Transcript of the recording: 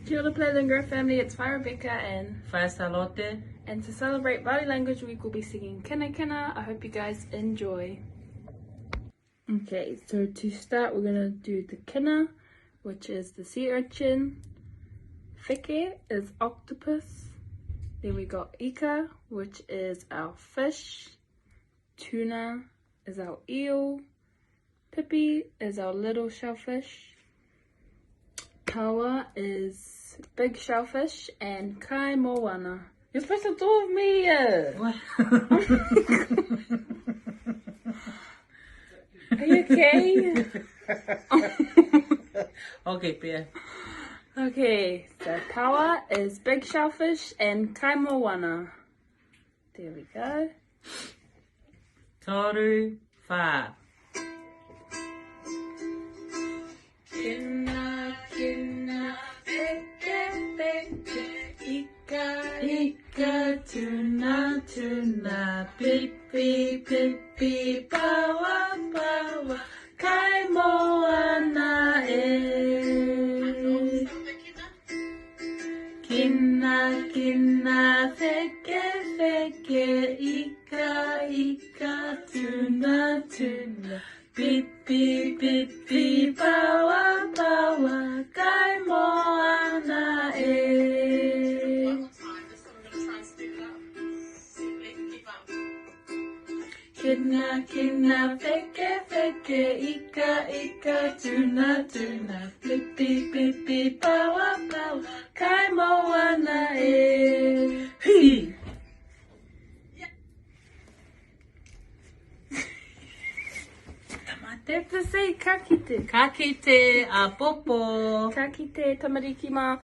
Kia ora Playlingua family, it's Whai Rebecca and Whai Salote. And to celebrate Body Language Week, we'll be singing Kina Kina. I hope you guys enjoy. Okay, so to start, we're gonna do the Kina, which is the sea urchin. Wheke is octopus. Then we got ika, which is our fish. Tuna is our eel. Pipi is our little shellfish. Kawa is big shellfish. And kai moana. You're supposed to do with me. What? Are you okay? Okay, Pia. Okay, so kawa is big shellfish and kai moana. There we go. Toru wha. Kina, kina, wheke, wheke, ika, ika, tuna, tuna, pipi, pipi, pawa, pawa, kai moana e. Kina, kina, wheke, wheke, ika, ika, tuna, tuna, pipi, pipi, pawa, pawa, kai moana e. Kina, kina, wheke, wheke, ika, ika, tuna, tuna, pipi, pipi, pawa, pawa, kai moana e. Hi! They have to say kakite. Ka kite a popo. Kakite tamariki ma.